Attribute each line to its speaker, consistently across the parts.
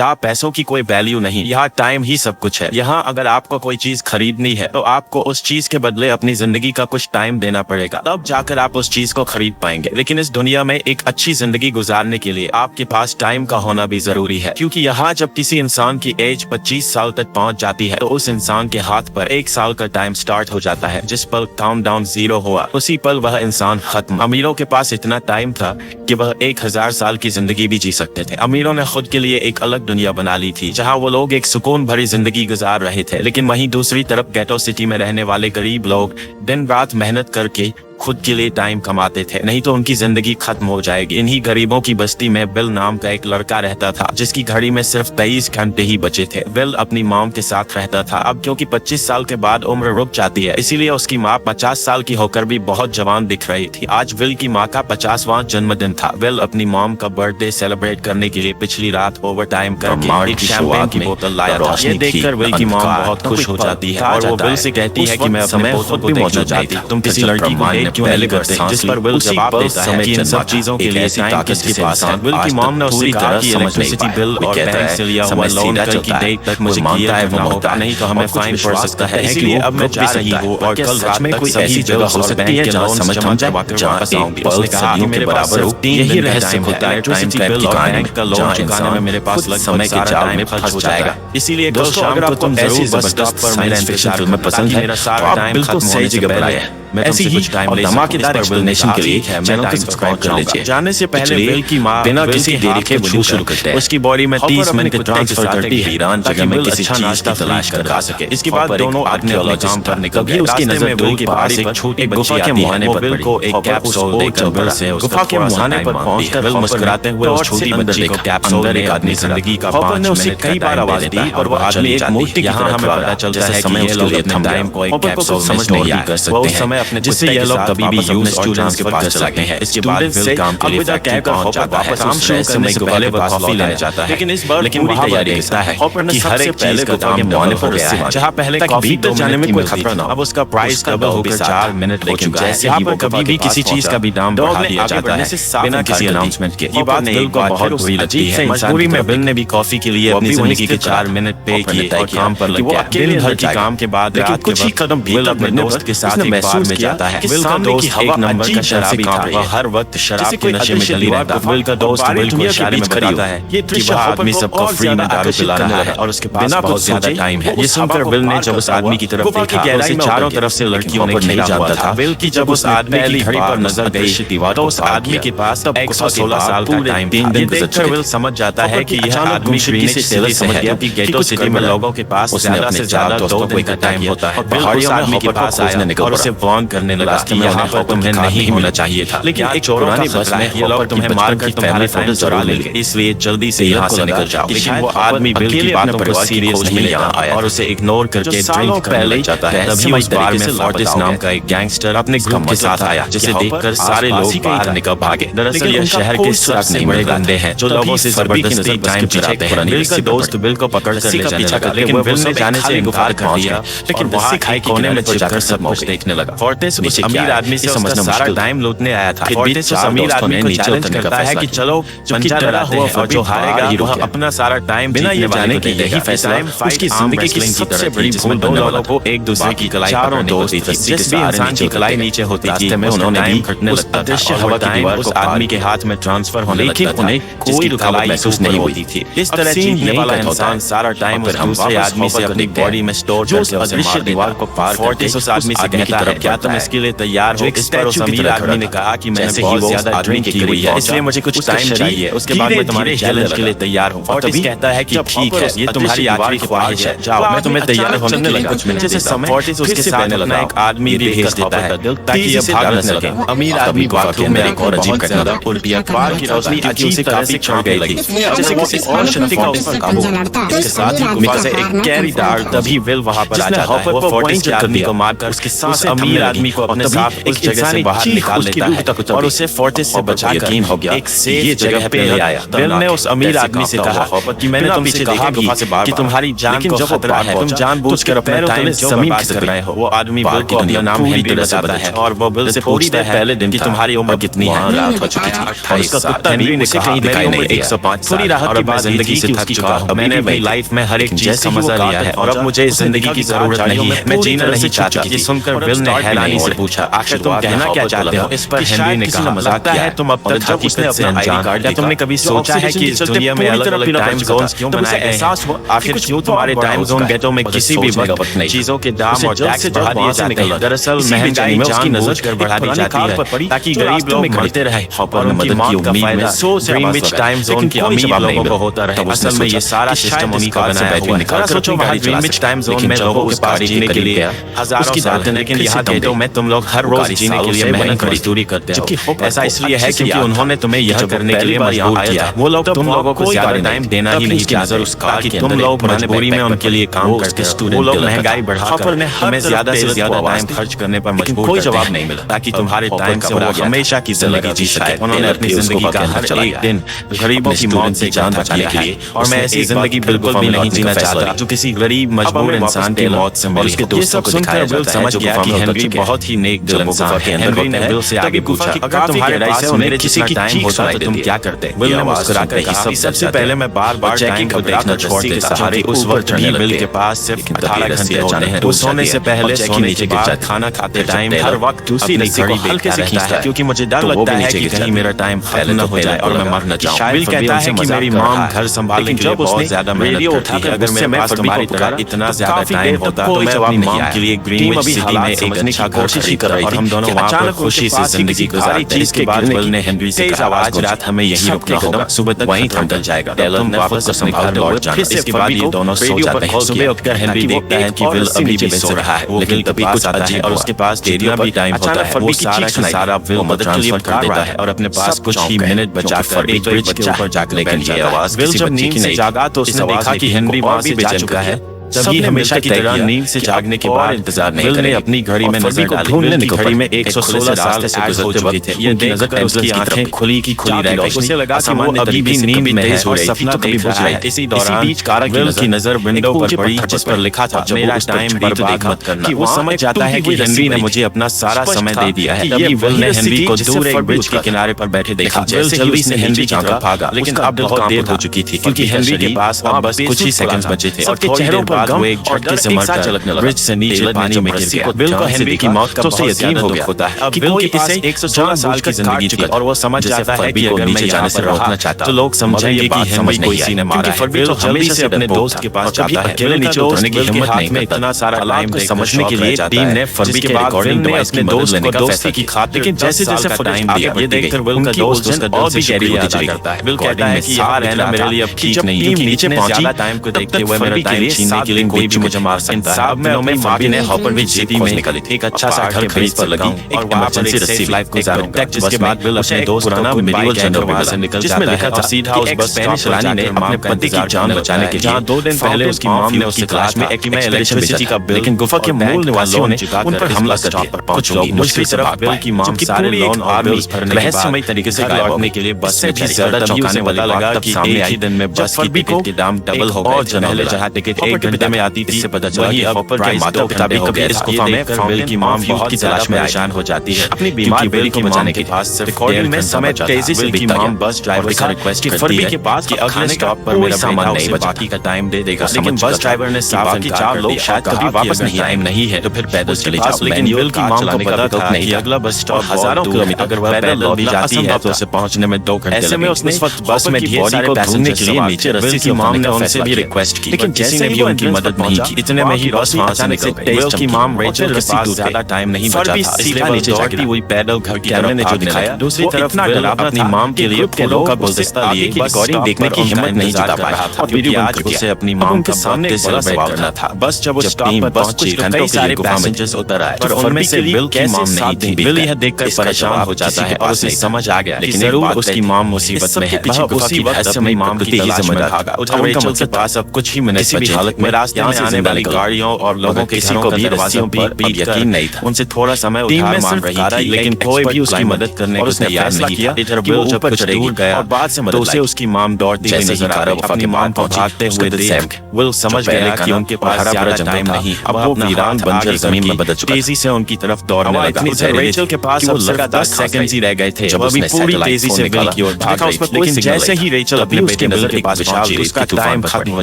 Speaker 1: यहाँ पैसों की कोई वैल्यू नहीं, यहाँ टाइम ही सब कुछ है। यहाँ अगर आपको कोई चीज खरीदनी है तो आपको उस चीज के बदले अपनी जिंदगी का कुछ टाइम देना पड़ेगा, तब जाकर आप उस चीज को खरीद पाएंगे। लेकिन इस दुनिया में एक अच्छी जिंदगी गुजारने के लिए आपके पास टाइम का होना भी जरूरी है, क्योंकि यहाँ जब किसी इंसान की एज 25 साल तक पहुँच जाती है तो उस इंसान के हाथ पर 1 साल का टाइम स्टार्ट हो जाता है। जिस पल काउंटडाउन 0 हुआ उसी पल वह इंसान खत्म। अमीरों के पास इतना टाइम था कि वह 1000 साल की जिंदगी भी जी सकते थे। अमीरों ने खुद के लिए एक अलग दुनिया बना ली थी जहां वो लोग एक सुकून भरी जिंदगी गुजार रहे थे। लेकिन वहीं दूसरी तरफ गेटो सिटी में रहने वाले गरीब लोग दिन रात मेहनत करके खुद के लिए टाइम कमाते थे, नहीं तो उनकी जिंदगी खत्म हो जाएगी। इन्हीं गरीबों की बस्ती में बिल नाम का एक लड़का रहता था जिसकी घड़ी में सिर्फ 23 घंटे ही बचे थे। बिल अपनी मॉम के साथ रहता था। अब क्योंकि 25 साल के बाद उम्र रुक जाती है, इसीलिए उसकी माँ 50 साल की होकर भी बहुत जवान दिख रही थी। आज विल की माँ का 50वां जन्मदिन था। विल अपनी मॉम का बर्थडे सेलिब्रेट करने के लिए पिछली रात ओवर टाइम करके एक शैंपेन की बोतल लाया था। ये देखकर विल की मॉम बहुत खुश हो जाती है और वो विल से कहती है कि मैं अपने पोतों को देखना चाहती हूँ। तुम किसी लड़की को क्यों नहीं करते? जिस पर विल जवाब देता है कि इन सब चीजों के लिए टाइम किसके पास है। विल की मॉम ने उससे कहा कि इलेक्ट्रिसिटी बिल और बैंक से लिया हुआ लोन कल की डेट तक मुझे किए देना होगा, नहीं तो हमें फाइन पड़ सकता है। इसलिए अब मैं जा रही हूँ और कल रात में कोई ऐसी जगह हो सकती है जहाँ समझ जमा करके वापस आऊंगी। उसने कहा कि मेरे बराबर यही रहस्य होता है इलेक्ट्रिसिटी बिल और बैंक का लोन चुकाने में मेरे पास समय के जाल में फंस हो जाएगा। इसीलिए कल शाम को तुम जरूर बस स्टॉप पर मेरे इंतजार में पसंद है तो आप बिल्कुल सही जगह पर आए। मैं ऐसी ही और धमाकेदार एक्सप्लेनेशन के लिए चैनल को सब्सक्राइब कर लीजिए। जाने से पहले विल की माँ बिना किसी देरी के वजूद शुरू करते हैं। उसकी बॉडी में 30 मिनट का ट्रांसफर करती है ईरान जगह में किसी चीज की तलाश कर आ सके। इसके बाद दोनों अपने अपने काम पर निकल गए। उसकी नजर विल के पास एक छोटी गुफा के मुहाने पर विल को एक कैप्सूल देकर विल से गुफा के मुहाने पर पहुंचकर विल मुस्कुराते हुए उस छोटी बच्ची को कैप्सूल अंदर एक आदमी जिंदगी का 5 मिनट कई बार आवाज दी और वो आदमी एक मूर्ति की तरह हमें पता चलता है कि ये लोग अपने टाइम को एक कैप्सूल में स्टोर भी कर सकते हैं अपने जिससे ये लोग कभी भी यूज स्टूडेंट्स के पास कर सकते हैं। इसके बाद विल काम के लिए फैक्ट्री पहुंच जाता है। काम शुरू करने से पहले वो कॉफी लेने जाता है, लेकिन वहाँ वह देखता है कि हर एक चीज का दाम बढ़ने पर गया है। जहाँ पहले कॉफी तो जाने में कोई खतरा न हो, अब उसका प्राइस डबल होकर 4 मिनट हो चुका है। यहाँ पर कभी भी किसी चीज का भी दाम बढ़ा दिया जाता है बिना किसी अनाउंसमेंट के। ये बात विल को बहुत बुरी लगती है। मजबूरी में विल ने भी कॉफी के लिए अपनी जिंदगी के 4 मिनट पे किए और काम पर लग गया। दिन भर के काम के बाद रात के वक्त विल अपने दोस्त के साथ एक बार में जाता है। विल का दोस्त एक नंबर का शराबी था। वह हर वक्त शराब के नशे में डली रहता है। विल का दोस्त विल को इशारे में बताता है कि वह आदमी सबको फ्री में दारू पिला रहा है और उसके पास बहुत ज्यादा टाइम है। ये सुनकर विल ने जब उस आदमी की तरफ देखा तो उसे चारों तरफ से लड़कियों ने नहीं जानता था। विल की जब उस आदमी की घड़ी पर नजर गई तो उस आदमी के पास 116 साल का टाइम था। ये देखकर विल समझ जाता है कि यह आदमी श्रीने से समझ गया कि गेटो सिटी में लोगों के पास ज्यादा से ज्यादा 2 दिन का टाइम होता है। पहाड़ियों में आदमी के पास आया और उसे वार्न करने लगा कि यहाँ पर तुम्हें नहीं होना चाहिए था, लेकिन एक पुरानी बस में ये लोग तुम्हें मारकर तुम्हारी फोटो चुरा लेंगे, इसलिए जल्दी से यहाँ से निकल जाओ। लेकिन वो आदमी बिल की बातों को सीरियस नहीं लेता और उसे इग्नोर करके ड्रिंक करने लग जाता है। तभी उस बार में फोर्टिस नाम का एक गैंगस्टर अपने ग्रुप के साथ आया, जिसे देखकर सारे लोग बाहर निकल भागे। दरअसल यह शहर के सबसे बड़े गुंडे हैं जो लोगों से जबरदस्ती टाइम चुराते हैं। बिल का दोस्त बिल को पकड़ कर ले जाने लगा, लेकिन बिल ने जाने से इनकार कर दिया। लेकिन वहाँ खाई कोने में छिपकर सब कुछ देखने लगा। फोर्टिस उस अमीर आदमी से समझना सारा टाइम लूटने आया था। फोर्टिस उस अमीर आदमी को चैलेंज करता है कि चलो पंजा लड़ाते हैं और जो हारेगा वह अपना सारा टाइम बिना ये जाने के यही फैसला उसकी जिंदगी की सबसे बड़ी भूल बनने वालों को एक दूसरे की कलाई पकड़ने होती थी। जिस भी इंसान की कलाई नीचे होती थी में उन्होंने भी उस अदृश्य हवा की दीवार उस आदमी के हाथ में ट्रांसफर होने लगता था। उन्हें कोई रुकावट महसूस नहीं होती थी। इस तरह जीतने वाला इंसान सारा टाइम उस दूसरे आदमी से अपनी बॉडी में स्टोर करके उस अदृश्य दीवार को पार फोर्टिस उस आदमी से कहता है क्या तुम इसके लिए तैयार हो? इस पर उस अमीर आदमी ने कहा कि मैंने बहुत ज्यादा ड्रिंक की हुई है, इसलिए मुझे कुछ टाइम चाहिए, उसके बाद मैं तुम्हारे चैलेंज के लिए तैयार हूँ। फोर्टिस कहता है कि ठीक है, ये तुम्हारी आखिरी ख्वाहिश है, जाओ मैं तुम्हें तैयार होने के लिए कुछ मिनट देता हूं। फोर्टिस उसके साथ अपना एक आदमी भी भेज देता है ताकि ये भाग न सके। अमीर आदमी बाथरूम में एक और अजीब घटना उल्टी अखबार की रोशनी अजीब से काफी छड़ गई थी, जैसे किसी और शक्ति का उस पर काबू। इसके साथ ही गुफा से एक कैरी दार तभी विल वहां पर आ जाता है। वो फोर्टिस के आदमी को मारकर उसके साथ अमीर आदमी को अपने साथ आप उस जगह से बाहर निकाल लेता है और उसे फोर्टिस से बचा यकीन हो गया एक सेफ जगह पे ले आया। बिल ने उस अमीर आदमी से कहा कि मैंने तुमसे कहा भी कि तुम्हारी जान को खतरा है, तुम जानबूझकर अपना टाइम जमीन खिसक रहे हो। वो आदमी बिल को अपना नाम हेनरी बताता है और वो बिल से पूछता है पहले दिन कि तुम्हारी उम्र कितनी है। रात हो चुकी थी और उसका कुत्ता हेनरी ने कहा मेरी उम्र 105 थोड़ी राहत की बात जिंदगी से थक चुका हूं। मैंने अपनी लाइफ में हर एक चीज का मजा लिया है और अब मुझे इस जिंदगी की जरूरत नहीं है, मैं जीना नहीं चाहता। ये सुनकर बिल ने हैरानी से पूछा आखिर तुम कहना क्या चाहते हो? इस पर हेनरी ने कहा लगता है तुम अब तक हकीकत से अनजान हो। क्या तुमने कभी सोचा है कि इस दुनिया में अलग अलग टाइम जोन्स क्यों बनाए गए हैं? आखिर क्यों तुम्हारे टाइम जोन गेटो में किसी भी वक्त चीजों के दाम और टैक्स बढ़ा दिए जाते हैं? दरअसल महंगाई जानबूझकर बढ़ा दी जाती है ताकि गरीब लोग मरते रहे और उनकी मौत का फायदा ग्रीनविच टाइम जोन के अमीर लोगों को होता रहे। असल में ये सारा सिस्टम उन्हीं का बनाया हुआ है। सोचो वहाँ ग्रीनविच टाइम जोन में लोगों के पास जीने के लिए हजारों साल हैं, लेकिन यहाँ गेटो में तुम लोग हर रोज जीने के लिए मेहनत मजदूरी करते हो। ऐसा इसलिए है क्योंकि उन्होंने तुम्हें यह करने के लिए मजबूर किया। वो लोग तुम लोगों को ज्यादा टाइम देना ही नहीं चाहते ताकि तुम लोग मजबूरी में उनके लिए काम करते हो। वो लोग महंगाई बढ़ाकर तुम्हें ज्यादा से ज्यादा टाइम खर्च करने पर मजबूर कोई जवाब नहीं मिला ताकि तुम्हारे टाइम से वो हमेशा की जिंदगी जी सके। उन्होंने अपनी जिंदगी का हर एक दिन गरीबों की मौत से जान बचाने के लिए और मैं ऐसी जिंदगी बिल्कुल भी नहीं जीना चाहता जो किसी गरीब मजबूर इंसान की मौत से मिले। उसके दोस्तों को दिखाया जाता है समझ गया कि हेनरी बहुत ही नेक दिल इंसान है। हेनरी ने बिल से आगे पूछा अगर तुम्हारे पास मेरे किसी की टाइम होता तो तुम क्या करते? बिल ने मुस्कुराकर कहा सबसे पहले मैं बार-बार टाइम को देखना छोड़ देता था। उस वक्त भी बिल के पास सिर्फ 18 घंटे होते हैं। वो सोने से पहले सोने के बाद खाना खाते टाइम हर वक्त दूसरी नीचे को हल्के से खींचता है क्योंकि मुझे डर लगता है कि कहीं मेरा टाइम खत्म न हो जाए और मैं मर न जाऊं। बिल कहता है कि मेरी मॉम घर संभालने के लिए बहुत ज्यादा मेहनत करती है। अगर मेरे पास तुम्हारी तरह इतना ज्यादा टाइम होता तो मैं अपनी मॉम के लिए ग्रीनविच सिटी में एक अच्छा घर खरीद कर और हम दोनों वहां पर खुशी से जिंदगी गुजारते। इसके बाद बिल ने हेनरी से कहा आज रात हमें यहीं रुकना होगा, सुबह तक वहीं थम जाएगा। तुम वापस संभाल लौट जाना। इसके बाद ये दोनों सो जाते हैं। सुबह उठकर हेनरी देखता है कि बिल अभी भी सो रहा है, लेकिन तभी कुछ आता है और उसके पास रेडियो भी टाइम होता है। वो सारा का सारा बिल को ट्रांसफर कर देता है और अपने पास कुछ ही मिनट बचाकर एक ब्रिज के ऊपर जाकर बैठ जाता है। बिल जब नींद से जागा तो उसने देखा कि हेनरी वहां से जा चुका है। तभी हमेशा की तरह नींद से जागने के बाद इंतजार नहीं बिल ने अपनी घड़ी में नजर डाली। बिल की घड़ी में 116 साल से गुजरते वक्त थे। ये देखकर उसकी आंखें खुली की खुली रह गई। उसे लगा कि वो अभी भी नींद में है और सपना देख रहा है। इसी दौरान बिल की नजर विंडो पर पड़ी जिस पर लिखा था मेरा टाइम बर्बाद मत करना। वो समझ जाता है कि हेनरी ने मुझे अपना सारा समय दे दिया है। तभी बिल ने हेनरी को दूर एक ब्रिज के किनारे पर बैठे देखा। जैसे जल्दी से हेनरी जाकर भागा, लेकिन अब बहुत देर हो चुकी थी क्योंकि हेनरी के पास अब बस कुछ ही सेकंड्स बचे थे और थोड़ी देर बाद वो एक झटके से मरकर ब्रिज से नीचे पानी में गिर गया। बिल को हेनरी की मौत का बहुत ज्यादा दुख होता है। अब बिल के पास 114 साल की जिंदगी थी और वो समझ जाता है कि अगर मैं जाने से रोकना चाहता तो लोग समझेंगे कि हेनरी को इसी ने मारा है। बिल जल्दी से अपने दोस्त के पास जाता है। अकेले नीचे उतरने की हिम्मत नहीं में इतना सारा टाइम समझने के लिए टीम ने फर्बी के रिकॉर्डिंग में अपने दोस्त को दोस्ती की खातिर लेकिन जैसे जैसे टाइम दिया ये देखकर बिल का दोस्त उसका और भी गहरी याद करता है। बिल कहता है कि यहाँ रहना मेरे लिए अब ठीक नहीं है। नीचे ज़्यादा टाइम को देखते हुए मेरा टाइम छीनने के लिए कोई भी मुझे मार सकता है। में मार्टी ने हॉपर भी जीती में निकली थी। एक अच्छा सा घर खरीद पर लगी और वहां पर एक सेफ लाइफ गुजारूंगा। जिसके बाद बिल अपने दोस्त पुराना मिडिवल जनरल वहां से निकल जाता है और सीधा उस बस स्पैनिश रानी ने अपने पति की जान बचाने के लिए जहां 2 दिन पहले उसकी मॉम ने उससे क्लास में एक इलेक्ट्रिसिटी का बिल लेकिन गुफा के मूल निवासियों ने उन पर हमला कर दिया। कुछ लोग दूसरी तरफ बिल की मॉम सारे लोन और बिल्स भरने रहस्यमय तरीके से लौटने के लिए बस से भी ज्यादा चौंकाने वाला लगा कि एक ही दिन में बस की टिकट के दाम डबल हो गए। पहले जहां टिकट 1 घंटे में आती थी इससे पता चला कि अब प्राइस कभी इस गुफा में बिल की मॉम बहुत की तलाश में परेशान हो जाती है। अपनी बीमार बिल को बचाने के पास रिकॉर्डिंग में समय तेजी से बीतता गया। बस ड्राइवर से रिक्वेस्ट करती है के पास कि अगले स्टॉप पर मेरा सामान नहीं बचा बाकी का टाइम दे देगा। लेकिन बस ड्राइवर ने साफ इनकार कर दिया शायद कभी वापस नहीं टाइम नहीं है तो फिर पैदल चले जाओ। लेकिन बिल की मॉम को पता था कि अगला बस स्टॉप हजारों किलोमीटर अगर वह पैदल लौटी जाती है तो उसे पहुंचने में 2 घंटे ऐसे में उसने इस वक्त बस में ढेर सारे पैसेंजर के लिए नीचे रस्सी की मॉम ने उनसे भी रिक्वेस्ट की लेकिन किसी ने भी उनकी मदद नहीं की। इतने में ही बस वहां से निकल गई। बिल की मॉम रेचल के पास ज्यादा टाइम नहीं बचा था इसलिए वो नीचे जाती हुई पैदल घर की तरफ ने जो दिखाया। दूसरी तरफ बिल अपनी मॉम के लिए फूलों का गुलदस्ता लिए रिकॉर्डिंग देखने की हिम्मत नहीं जुटा पा रहा था क्योंकि आज उसे अपनी मॉम के सामने सेलिब्रेट करना था। बस जब वो स्टॉप पर पहुंची घंटों के लिए पैसेंजर्स उतर आए पर उनमें से बिल की मॉम नहीं थी। बिल यह देखकर परेशान हो जाता है और उसे समझ आ गया लेकिन जरूर उसकी मॉम मुसीबत में है। उसी वक्त अपनी मॉम की तलाश में भागा। रेचल के पास अब कुछ ही मिनट बचे। रास्ते में आने वाली गाड़ियों और लोगों के किसी को भी रस्सियों पर यकीन नहीं था। उनसे थोड़ा समय उधार मांग रही थी, लेकिन कोई भी उसकी मदद करने को तैयार नहीं किया। इधर विल जब कुछ दूर गया और बाद से तो उसे उसकी माम दौड़ती हुई नजर आ रही। अपनी माम को भागते हुए देख विल समझ गया कि उनके पास ज्यादा टाइम नहीं। अब वो वीरान बंजर जमीन में बदल चुका। तेजी से उनकी तरफ दौड़ने लगा। रेचल के पास अब सिर्फ 10 सेकंड ही रह गए थे। जब अभी पूरी तेजी से विल की ओर भाग रही थी, लेकिन जैसे ही रेचल अपने बेटे विल के पास पहुंची, उसका टाइम खत्म हो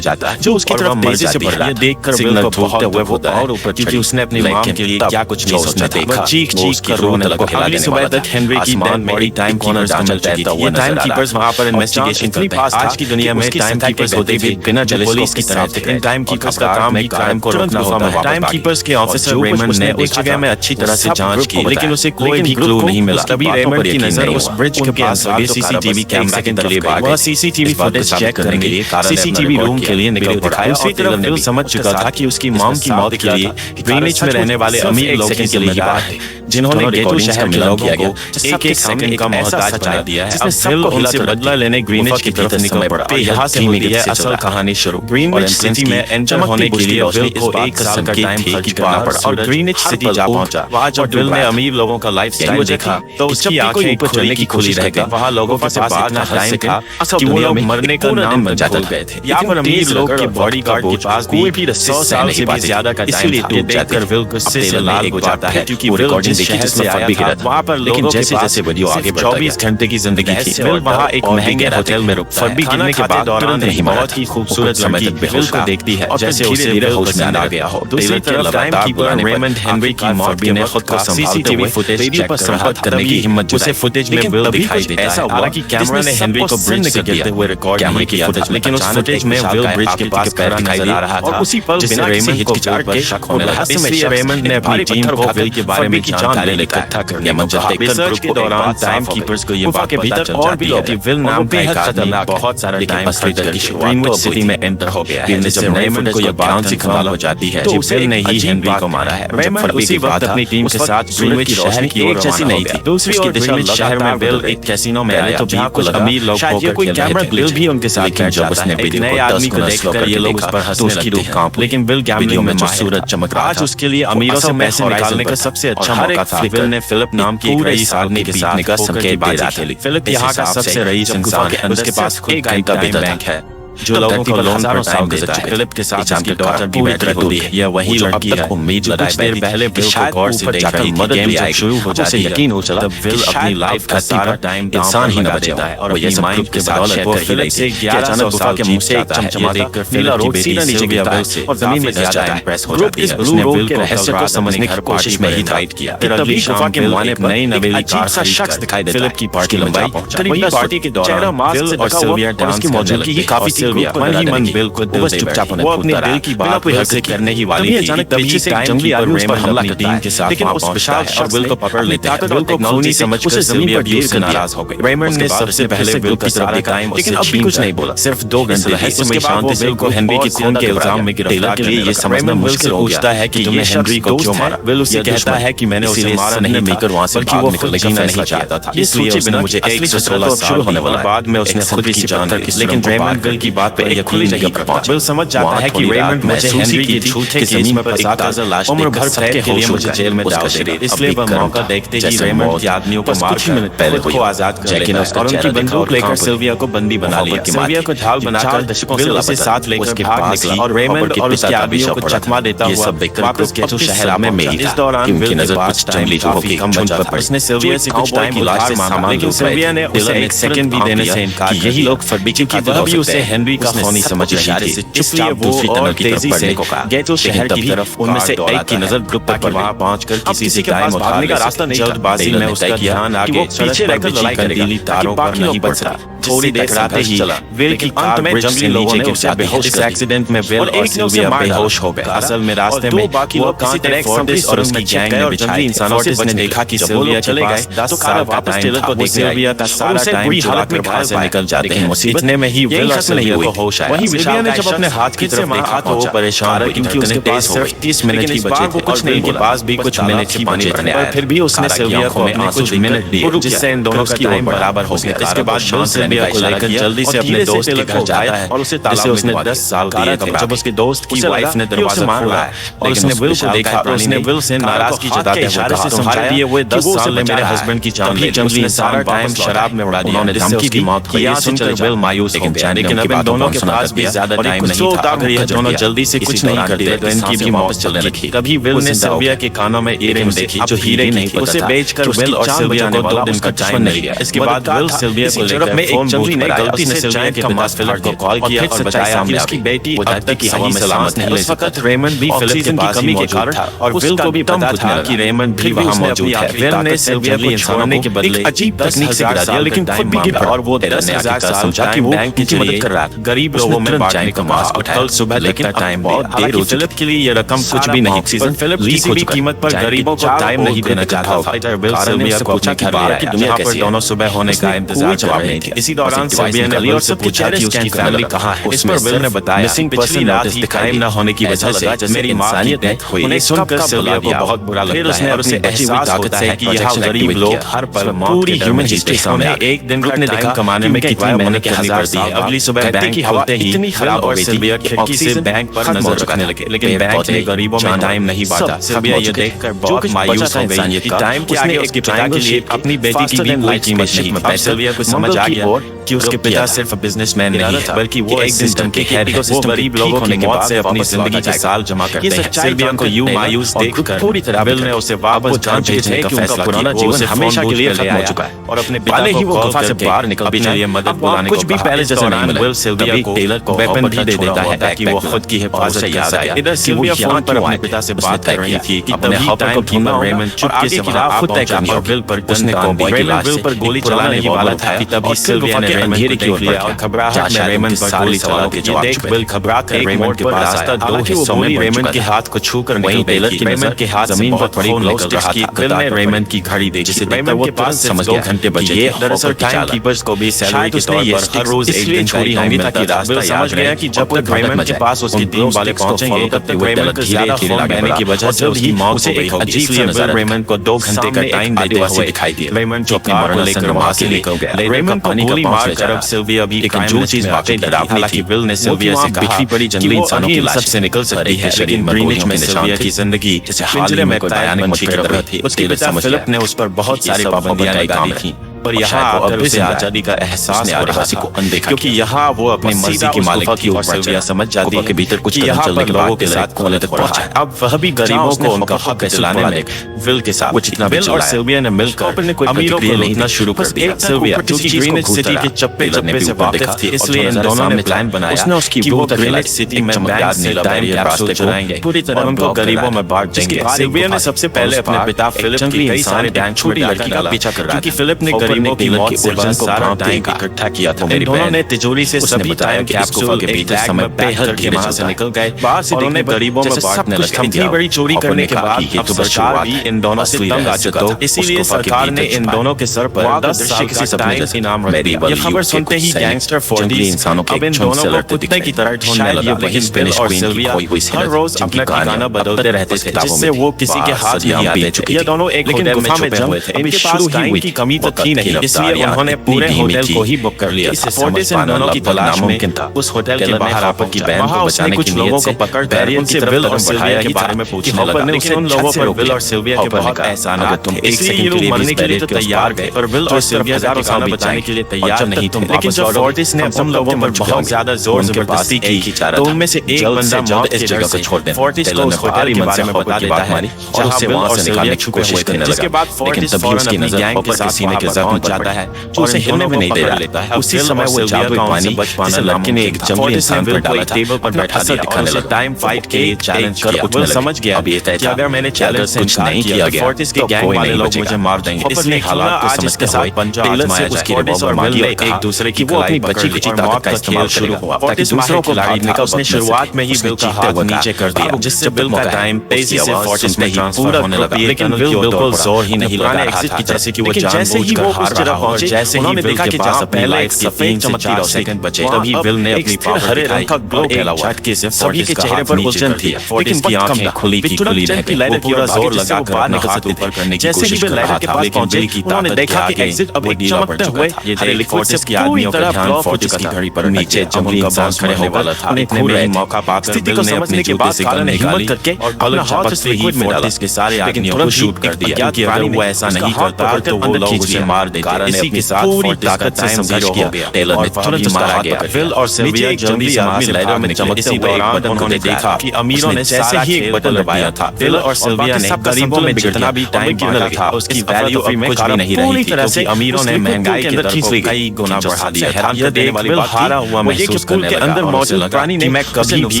Speaker 1: जाता है, जो उसकी तरफ तेजी से बढ़ रहा है। देखकर विल को बहुत हुए वो और ऊपर, क्योंकि उसने अपनी माम के लिए क्या कुछ नहीं सोचा था। वह चीख कर रोने लगा। अगली सुबह तक हेनरी की डेड बॉडी टाइम कीपर्स में मिल चुकी थी। ये टाइम कीपर्स वहां पर इन्वेस्टिगेशन करते हैं। आज की दुनिया में टाइम कीपर्स होते भी बिना पुलिस की तरह थे। इन टाइम कीपर्स का काम है क्राइम को रोकना होता है। टाइम कीपर्स के ऑफिसर रेमंड ने उस जगह में अच्छी तरह से जांच की, लेकिन उसे कोई भी क्लू नहीं मिला। तभी रेमंड की नजर उस ब्रिज के पास सीसीटीवी कैमरा की तरफ गई। वह सीसीटीवी फुटेज चेक करने के लिए सीसीटीवी रूम के लिए निकल पड़ा। दूसरी तरफ विल समझ चुका था कि उसकी मॉम की मौत के लिए ग्रीनिच में रहने वाले अमीर लोगों के जिम्मेदार थे, जिन्होंने गेटो शहर के लोगों को एक सेकंड का मोहताज बना दिया है। अब विल उनसे बदला लेने ग्रीनिच की तरफ निकल पड़ा। यहाँ से होती है असल कहानी शुरू। ग्रीनिच सिटी में एंटर होने के लिए विल को 1 साल का टाइम खर्च करना पड़ा और ग्रीनिच सिटी जा पहुंचा। वहाँ जब विल ने अमीर लोगों का लाइफस्टाइल देखा तो उसकी आंखें खुलने की खुली रह गई। वहाँ लोगों के पास इतना टाइम था कि वो लोग मरने का नाम बन गए थे। यहाँ पर अमीर लोग के बॉडी गार्ड के पास कोई भी 100 साल से भी ज्यादा का टाइम था। ये देखकर विल गुस्से से लाल हो जाता है, क्योंकि विल जिस शहर से आया था वहाँ पर लोगों के पास 24 घंटे की जिंदगी थी। विल वहाँ एक महंगे होटल में रुकता है। खाना गिरने के बाद तुरंत नहीं, बहुत ही खूबसूरत लड़की विल को देखती है जैसे उसे विल पसंद आ गया हो। दूसरी तरफ टाइम कीपर रेमंड हेनरी की मौत ने खुद को सीसीटीवी फुटेज चेक पर संपर्क करने की हिम्मत जुटाई। फुटेज में विल दिखाई देता है। हालांकि कैमरा ने हेनरी को ब्रिज से गिरते हुए रिकॉर्ड नहीं किया था, लेकिन उस फुटेज में विल ब्रिज के पास खड़ा नजर आ रहा था और उसी पल बिना रेमंड को विल पर शक होने लगा। इसलिए रेमंड ने अपनी टीम को विल के बारे में जानकारी इकट्ठा करने में रिसर्च के दौरान टाइम कीपर्स को ये बात पता चल जाती है कि विल नाम का एक आदमी बहुत सारा टाइम खर्च करके ग्रीनवुड सिटी में एंटर हो गया है। जब रेमंड को ये बात से खबर हो जाती है कि विल ने ही हेनरी को मारा है। रेमंड उसी वक्त अपनी टीम के साथ ग्रीनवुड शहर की ओर जैसी नहीं थी। दूसरी ओर ग्रीनवुड शहर में विल एक कैसीनो में आया तो जहाँ कुछ अमीर लोग शायद कोई कैमरा विल भी उनके साथ बैठ जाता है। एक नए आदमी को देखकर ये लोग उस पर हंसने लगते हैं, लेकिन विल गैम्बलिंग में सूरज चमक रहा था। आज उसके लिए अमीरों से पैसे निकालने का सबसे अच्छा मौका था। विल ने फिलिप नाम की एक रईस आदमी के साथ संकेत दे रहा था। फिलिप यहाँ का सबसे रईस इंसान है। उसके पास खुद का टाइम बैंक है जो लोगों को लोन पर टाइम देता है। फिलिप के साथ उसकी डॉटर भी बैठी होती है। यह वही लड़की है उम्मीद लगाई कुछ देर पहले विल को गौर से देख रही थी। गेम जब शुरू हो जाती है यकीन हो चला तब विल अपनी लाइफ का सारा टाइम इंसान ही न बचेता है और ये माइंड के साथ शेयर कर फिलिप से 1100 साल के मुंह से एक चमचमा देखकर फिलिप रोड सीधा नीचे गिरा से और जमीन में ज्यादा इंप्रेस हो जाती है। उसने विल के रहस्य को समझने की कोशिश में ही गाइड किया। फिर अगली गुफा के मुहाने पर नई नवेली कार सा शख्स दिखाई देता है। फिलिप की पार्टी लंबाई करीबी पार्टी के दौरान विल और सिल्विया डांस की मौजूदगी ही काफी थी। विल को दिल से वो अपने दिल की बात कोई हरकत करने ही वाली थी। तभी से जंगली आदमी उस पर हमला करता है, लेकिन उस विशाल शख्स विल को पकड़ लेता है। विल को खूनी समझकर जमीन पर गिर कर नाराज हो गई। रेमंड ने सबसे पहले विल की तरफ देखा, लेकिन अब भी कुछ नहीं बोला। सिर्फ 2 घंटे रहस्यमय शांति से विल को हेनरी की खून के इल्जाम में गिरफ्तार के लिए ये समझना मुश्किल हो गया है कि तुमने हेनरी को क्यों मारा। विल उसे कहता है कि मैंने उसे मारा नहीं था, वहां से भाग निकलने की नहीं चाहता था। इसलिए उसने मुझे 116 साल होने वाला बाद में उसने खुद की जान दी। लेकिन रेमंड विल की बात पर यकीन नहीं कर पाता। विल समझ जाता है कि रेमंड मुझे हेनरी की झूठे केस में फंसाकर उम्र भर कैद के लिए मुझे जेल में डाल देगा। इसलिए वह मौका देखते ही रेमंड के आदमियों को मारकर पहले खुद को आजाद कर लेता है और उनकी बंदूक लेकर सिल्विया को बंदी बना लिया। सिल्विया को ढाल बनाकर विल उसे साथ लेकर भाग निकला और रेमंड और उसके आदमियों को चकमा देता हुआ वापस गेटो शहर में मिला। इस दौरान विल के पास टाइम काफी कम बचा था। उसने सिल्विया से कुछ टाइम की लाश मांगा, लेकिन सिल्विया ने उसे 1 सेकंड भी देने से इनकार किया। यही लोग फरबीची की वह भी उसे हेनरी का खूनी समझ रही थी। इसलिए वो और तेजी से गेटो शहर की तरफ उनमें से एक की नजर ग्रुप पर वहां पहुंचकर किसी से टाइम भागने का रास्ता नहीं। जल्दबाजी में उसका ध्यान आगे पीछे रहकर लड़ाई करेगी तारों पर नहीं बच रहा। थोड़ी देर टकराते ही विल की कार में जंगली लोगों ने उसे बेहोश कर दिया। इस एक्सीडेंट में विल और सिल्विया बेहोश हो गए। असल में रास्ते में बाकी लोग किसी तरह फोर्टिस और उसकी गैंग ने जंगली इंसानों से बचने देखा कि सिल्विया चले गए 10 साल वापस टेलर को देखने सिल्विया का सारा टाइम बुरी हालत में बाहर से निकल जाते हैं। इतने में ही विल और सिल्विया को होश आया। वही विशाल ने जब अपने हाथ की तरफ देखा तो वो परेशान हुई क्योंकि उसके पास सिर्फ 30 मिनट ही बचे थे। कुछ नहीं के पास भी कुछ मिनट ही पानी भरने आया। फिर भी उसने सिल्विया को अपने कुछ मिनट दिए जिससे इन दोनों का टाइम बराबर हो गया। इसके बाद विल सिल्विया को लेकर जल्दी से अपने दोस्त के घर जाता है और उसे उसने 10 साल दिए थे। जब उसके दोस्त की वाइफ ने दरवाजा खोला और उसने विल को देखा और उसने विल से नाराजगी जताते हुए कहा, तुम्हारे दिए हुए 10 साल ने मेरे हस्बैंड की जान ली। उसने सारा टाइम शराब में उड़ा दिया, धमकी दी मौत की। यह सुनकर विल मायूस हो गया, लेकिन अब इन दोनों के पास भी ज्यादा टाइम नहीं था। अगर ये दोनों जल्दी से कुछ नहीं करते तो इनकी भी मौत चलने लगी। तभी विल ने सिल्विया के कानों में इयररिंग देखी जो हीरे नहीं, उसे बेचकर विल और सिल्विया को 2 दिन का टाइम मिल गया। इसके बाद विल सिल्विया को लेकर फोन बूथ पर आया। उसने सिल्विया के पिता फिलिप को कॉल किया और बताया कि उसकी बेटी अब तक सही सलामत नहीं। उस वक्त रेमंड भी फिलिप के पास ही मौजूद था और विल को भी पता था कि रेमंड भी वहां मौजूद है। विल ने सिल्विया को छोड़ने के बदले अजीब तकनीक से गिरा दिया, लेकिन खुद भी गिरा और वो 10,000 समझा कि वो बैंक की मदद कर रहा था। गरीब लोगों में बांटने का मास्क उठाया। कल सुबह लेकिन टाइम बहुत देर हो फिलिप के लिए ये रकम कुछ भी नहीं थी। फिलिप किसी भी कीमत पर गरीबों को टाइम नहीं देना चाहता था। विल सिल्विया को पूछा कि बाहर की दुनिया पर दोनों सुबह होने का इंतजार कर रहे थे। इसी दौरान सिल्विया ने विल से पूछा कि उसकी फैमिली कहाँ है। इस पर विल ने बताया, मिसिंग पर्सन नोटिस दिखाई न होने की वजह से मेरी इंसानियत डेथ हुई। उन्हें सुनकर सिल्विया को बहुत बुरा लगा। फिर उसने अपनी बची हुई ताकत से कि यहाँ गरीब लोग हर पल पूरी ह्यूमन हिस्ट्री सामने एक दिन का टाइम कमाने में कितनी मेहनत करनी पड़ती है। अगली सुबह बैंक खुलते ही इतनी खराब हो गई थी खिड़की से बैंक पर नजर रखने लगे, लेकिन बैंक ने गरीबों में टाइम नहीं बांटा। सिल्विया ये देखकर बहुत मायूस हो गई कि टाइम के आगे उसके पिता के लिए अपनी बेटी की भी कोई कीमत नहीं थी। सिल्विया को समझ आ गया कि उसके पिता सिर्फ बिजनेसमैन नहीं है, बल्कि वो एक सिस्टम के हेड है। वो गरीब लोगों की मौत से अपनी जिंदगी के साल जमा करते हैं। सिल्विया को यूं मायूस देखकर पूरी तरह विल ने उसे वापस घर भेजने का फैसला किया। वो उसे हमेशा के लिए खत्म हो चुका है और अपने पिता को वो गुफा से बाहर निकल अपने लिए मदद बुलाने को कहा। पहले जैसे नहीं मिला। विल सिल्विया को टेलर को वेपन भी दे देता है ताकि वो खुद की हिफाजत कर सके। इधर सिल्विया फोन पर अपने पिता से बात कर रही थी कि अपने हॉपर को ढूंढना रेमंड चुपके से वहां खुद तय करनी और विल पर उसने विल पर गोली चलाने ही वाला था कि तभी सिल्विया ने रेमंड को देख लिया और घबराहट में रेमंड पर गोली चला दी। देख विल घबराकर रेमंड के पास आता। 2 हिस्सों में रेमंड के हाथ को छूकर वहीं टेलर की रेमंड के हाथ जमीन पर पड़ी निकल रहा था। विल ने रेमंड की घड़ी देखी जिसे रेमंड के पास समझ 2 घंटे बचे। दरअसल टाइम कीपर्स को भी सैलरी के तौर पर हर रोज एक दिन छोड़ी होंगी ताकि रास्ता समझ गया कि जब तक रेमंड के पास उसकी टीम वाले पहुंचेंगे तब तक रेमंड को ज्यादा फोन करने की वजह से उसकी मौत हो गई होगी। इसलिए विल रेमंड को 2 घंटे का टाइम देते हुए दिखाई दिया। रेमंड जो अपनी कार लेकर वहां से निकल गया। रेमंड को गोली मारकर अब सिल्विया भी जो चीज बातें डरावनी थी। विल ने सिल्विया से कहा बिखरी पड़ी जंगली इंसानों की लाश से निकल सकती है, लेकिन ग्रीनिच में सिल्विया की जिंदगी पिंजरे में तैयार मच्छी की तरह थी। उसके पिता फिलिप ने उस पर बहुत सारी पाबंदियां लगा दी थी, पर यहाँ आकर उसे आजादी का एहसास हो रहा था क्योंकि यहाँ वो अपनी मर्जी की मालिक थी और सिल्विया समझ जाती है कि भीतर कुछ यहाँ पर लोगों के साथ कोने तक पहुंचा। अब वह भी गरीबों को उनका हक दिलाने में विल के साथ विल और सिल्विया ने मिलकर अमीरों को लूटना शुरू कर दिया। सिल्विया जो कि ग्रीनिच सिटी के चप्पे चप्पे से वाकिफ थी, इसलिए इन दोनों ने प्लान बनाया कि वो ग्रीनिच सिटी में बैंक से टाइम कैप्सूल चुराएंगे, पूरी तरह उनको गरीबों में बांट देंगे। सिल्विया ने सबसे पहले अपने पिता फिलिप की कई सारे बैंक छोटी लड़की का पीछा कर रहा था, क्योंकि फिलिप ने गरीबों की मौत से सारा टाइम इकट्ठा किया था। इन दोनों ने तिजोरी से सभी टाइम कैप्सूल के बीच समय बेहद के वहां से निकल गए और उन्हें गरीबों में बांटने लगे। इतनी बड़ी चोरी करने के बाद अब सरकार भी इन दोनों से तंग आ चुका था, इसीलिए सरकार ने इन दोनों के सर पर 10 साल का टाइम इनाम रख दिया। ये खबर सुनते ही गैंगस्टर फौजी इंसानों अब इन दोनों को कुत्ते की तरह ढूंढने लगा, लेकिन विल और सिल्विया हर रोज अपना ठिकाना बदलते रहते थे जिससे वो किसी के हाथ नहीं आते। ये दोनों एक होटल में छुपे हुए थे, इनके पास टाइम की कमी तो थी नहीं, इसलिए उन्होंने पूरे होटल को ही बुक कर लिया। फोर्टिस इन दोनों की तलाश में उस होटल के बाहर हॉपर की बहन को बचाने की नीयत से पकड़कर उनसे विल और सिल्विया के बारे में पूछने लगा, लेकिन उन लोगों पर विल और सिल्विया के बहुत एहसान आ गए, इसलिए ये लोग मरने के लिए तैयार गए और विल और सिल्विया को खाना बचाने के लिए तैयार नहीं थे। लेकिन जब फोर्टिस ने उन लोगों पर बहुत ज्यादा जोर जबरदस्ती की तो उनमें से एक बंदा मौत इस जगह को छोड़ दे फोर्टिस को उस होटल के बारे में बता देता है और उसे वहां से निकालने की कोशिश करने लगा। जिसके बाद फोर्टिस फौरन अपनी गैंग के साथ सीने के जख्म जाता है जो उसे हिलने में नहीं दे रहा है। उसी समय वो जादुई पानी जिसे लड़के ने एक जंगली इंसान पर डाला था टेबल पर बैठा दिया और उसे टाइम फाइट के चैलेंज कर उठने लगा। समझ गया अब ये तय था अगर मैंने चैलेंज से कुछ नहीं किया गया फोर्टिस के गैंग वाले लोग मुझे मार देंगे, इसलिए हालात को समझते हुए टेलर से उसकी रिवॉल्वर मांगी और एक दूसरे की वो अपनी बची खुची ताकत का इस्तेमाल शुरू हुआ ताकि दूसरों को भागने का उसने शुरुआत में ही विल का हाथ नीचे कर दिया, जिससे विल का टाइम तेजी से फोर्टिस में ट्रांसफर होने लगा। लेकिन विल बिल्कुल जोर ही नहीं लगा रहा था, जैसे कि वो जानबूझकर उस जगह पहुंचे, जैसे उन्होंने देखा कि जैसा पहले एक सफेद चमकती रोशनी सेकंड बचे, तभी विल ने अपनी पावर हरे रंग का ग्लो फैला हुआ झटके से सभी के चेहरे पर उलझन थी। फोर्टिस की आंखें खुली की खुली रह गई, वो पूरा जोर लगाकर अपना हाथ ऊपर करने की कोशिश कर रहा था, लेकिन बिल की ताकत देखा कि एग्जिट अब एक चमकते हुए हरे लिक्विड से की आदमियों का ध्यान फोर्टिस की घड़ी पर नीचे जंगली इंसान खड़े होने वाला था। इतने में मौका पाकर बिल ने अपने जूते से गन निकाली और बुलेट झपकते ही फोर्टिस के सारे आदमियों को शूट कर दिया, क्योंकि अगर वो ऐसा नहीं करता तो वो लोग उसे मार देते। इसी के साथ पूरी ताकत से संघर्ष किया, टेलर ने तुरंत मारा गया। विल और सिल्विया जल्दी से आदमी लहरों में चमकते हुए उन्होंने देखा कि अमीरों ने जैसे ही एक बटन दबाया था, विल और सिल्विया ने गरीबों में जितना भी टाइम गिरने लगा उसकी वैल्यू अब कुछ भी नहीं रही थी, क्योंकि अमीरों ने महंगाई के दर को कई गुना बढ़ा दिया। हैरान कर देने वाली बात हारा हुआ महसूस करने लगा और उसे लगा कि मैं कभी भी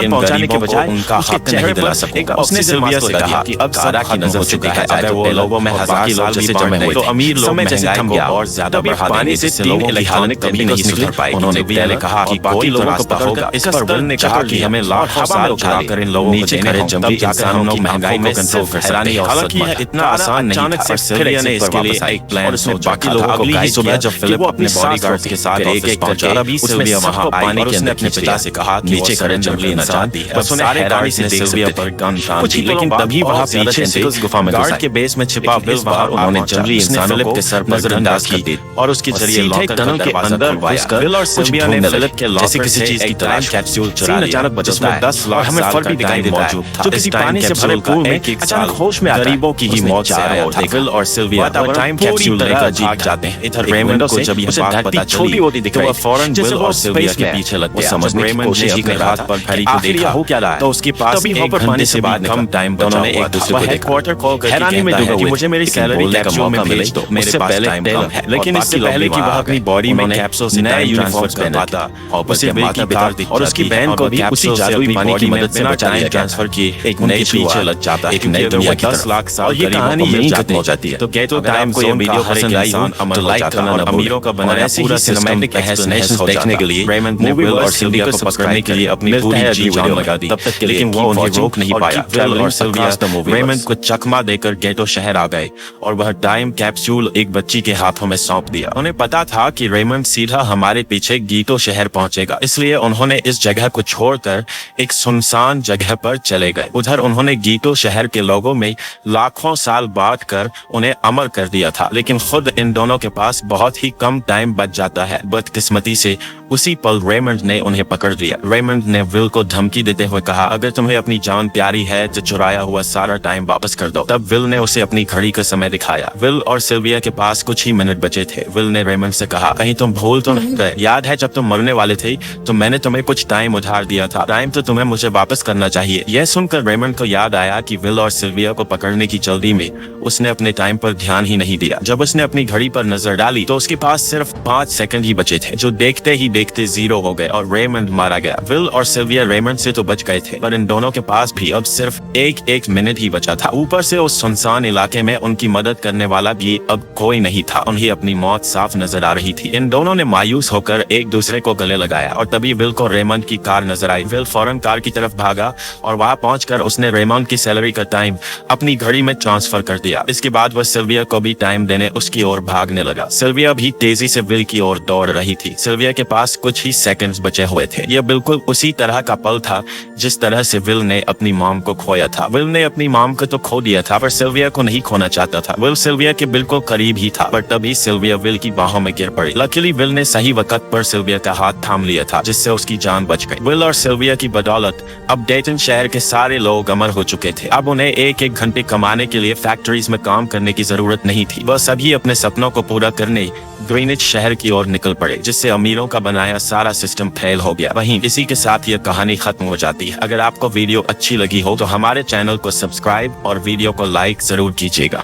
Speaker 1: इन गरीबों को उनका हक नहीं दिला सकूंगा। उसने सिल्विया से कहा कि अब सारा की नजर से देखा जाए तो लोगों में हजार साल जैसे जमे हुए तो अमीर लोग महंगाई को और ज्यादा बढ़ा देंगे, जिससे लोगों की हालत कभी नहीं सुधर पाएगी। उन्होंने पहले कहा कि कोई लोगों को पता होगा, इस पर विल ने कहा कि हमें लाखों साल चलाकर इन लोगों को देने होंगे, तब जाकर हम लोग महंगाई को कंट्रोल कर सकते हैं। हालांकि यह इतना आसान नहीं था, पर सिल्विया ने इसके लिए एक प्लान सोचा बाकी लोगों को गाइड किया। जब फिलिप अपने बॉडीगार्ड्स के साथ एक-एक करके अभी सिल्विया वहां आई और उसने अपने पिता से कहा नीचे करे जंगली इंसान, बस उन्हें हैरानी से सिल्विया पर गन तान थी, लेकिन तभी वहां पीछे से गुफा में गार्ड के बेस में छिपा विल बाहर उन्होंने जंगली इंसानों को सर पर नजरअंदाज की और उसके जरिए लॉकर टनल के अंदर घुसकर विल और सिल्विया ने फिलिप के लॉकर किसी चीज की टाइम कैप्सूल चुरा लिया अचानक जिसमें 10 लाख हमें फर्क भी दिखाई देता है जो किसी पानी से भरे पूल में अचानक होश में आता है। गरीबों की ही मौत से आया था। विल और सिल्विया टाइम कैप्सूल लेकर भाग जाते हैं। इधर रेमंड को जब यह बात पता चली होती दिख रही, फौरन विल और सिल्विया के पीछे लग गया। समझने की कोशिश ही कर रहा था पर घड़ी को देखा हो क्या रहा है, तो उसके पास एक घंटे से भी कम टाइम बचा हुआ था। दूसरे को हेडक्वार्टर कॉल करके हैरानी में डूबा हुआ मुझे मेरी सैलरी कैप्सूल में भेज दो, मेरे पास टाइम कम है। लेकिन इससे पहले कि वह अपनी बॉडी में कैप्सूल से नया यूनिफॉर्म कर पाता और उसे बिल की कार दी और उसकी बहन को भी उसी जादुई पानी की मदद से बचाने ट्रांसफर किए एक नए पीछे लग जाता है, एक नई दुनिया की 10 लाख साल ये कहानी यहीं खत्म हो जाती है। तो गेटो टाइम को ये वीडियो पसंद आई हो तो लाइक करना न अमीरों का बनाया पूरा सिनेमैटिक एक्सप्लेनेशन देखने के लिए रेमंड ने विल और सिल्विया को सब्सक्राइब करने के लिए अपनी पूरी जी जान लगा दी। तब तक के लिए वो उन्हें रोक नहीं पाया। विल और सिल्विया रेमंड को चकमा देकर गेटो शहर आ गए और वह टाइम कैप्सूल एक बच्ची के हाथों में सौंप दिया। उन्हें पता था कि रेमंड सीधा हमारे पीछे गीतो शहर पहुंचेगा, इसलिए उन्होंने इस जगह को छोड़कर एक सुनसान जगह पर चले गए। उधर उन्होंने गीतो शहर के लोगों में लाखों साल बांट कर उन्हें अमर कर दिया था, लेकिन खुद इन दोनों के पास बहुत ही कम टाइम बच जाता है। बदकिस्मती से उसी पल रेमंड ने उन्हें पकड़ लिया। रेमंड ने विल को धमकी देते हुए कहा, अगर तुम्हें अपनी जान प्यारी है तो चुराया हुआ सारा टाइम वापस कर दो। तब विल ने उसे अपनी घड़ी का समय दिखाया। विल और सिल्विया के पास कुछ ही मिनट बचे थे। विल ने रेमंड से कहा, कहीं तुम भूल तो नहीं गए? याद है जब तुम मरने वाले थे तो मैंने तुम्हें कुछ टाइम उधार दिया था, टाइम तो तुम्हें मुझे वापस करना चाहिए। यह सुनकर रेमंड को याद आया कि विल और सिल्विया को पकड़ने की जल्दी में उसने अपने टाइम पर ध्यान ही नहीं दिया। जब उसने अपनी घड़ी पर नजर डाली तो उसके पास सिर्फ 5 सेकंड ही बचे थे, जो देखते ही देखते 0 हो गए और रेमंड मारा गया। विल और सिल्विया रेमंड से तो बच गए थे, पर इन दोनों के पास भी अब सिर्फ एक मिनट ही बचा था। ऊपर से उस सुनसान इलाके में उनकी मदद करने वाला भी अब कोई नहीं था। उन्हें अपनी मौत साफ नजर आ रही थी। इन दोनों ने मायूस होकर एक दूसरे को गले लगाया और तभी विल को रेमंड की कार नजर आई। विल फौरन कार की तरफ भागा और वहां पहुंचकर उसने रेमंड की सैलरी का टाइम अपनी घड़ी में ट्रांसफर कर दिया। इसके बाद वह सिल्विया को भी टाइम देने उसकी ओर भागने लगा। सिल्विया भी तेजी से विल की ओर दौड़ रही थी। सिल्विया के पास कुछ ही सेकंड्स बचे हुए थे। यह बिल्कुल उसी तरह का पल था जिस तरह से विल ने अपनी मॉम को खोया था। विल ने अपनी मॉम को तो खो दिया था, पर सिल्विया को नहीं खोना चाहता था। विल सिल्विया के बिल्कुल करीब ही था, पर तभी सिल्विया विल की बाहों में गिर पड़ी। लकीली विल ने सही वक्त पर सिल्विया का हाथ थाम लिया था, जिससे उसकी जान बच गई। विल और सिल्विया की बदौलत अब डेटन शहर के सारे लोग अमर हो चुके थे। अब उन्हें एक घंटे कमाने के लिए फैक्ट्रीज में काम करने की जरूरत नहीं थी। वह सभी अपने सपनों को पूरा करने ग्रीनिच शहर की ओर निकल पड़े, जिससे अमीरों का बनाया सारा सिस्टम फेल हो गया। वहीं इसी के साथ यह कहानी खत्म हो जाती है। अगर आपको वीडियो अच्छी लगी हो तो हमारे चैनल को सब्सक्राइब और वीडियो को लाइक जरूर कीजिएगा।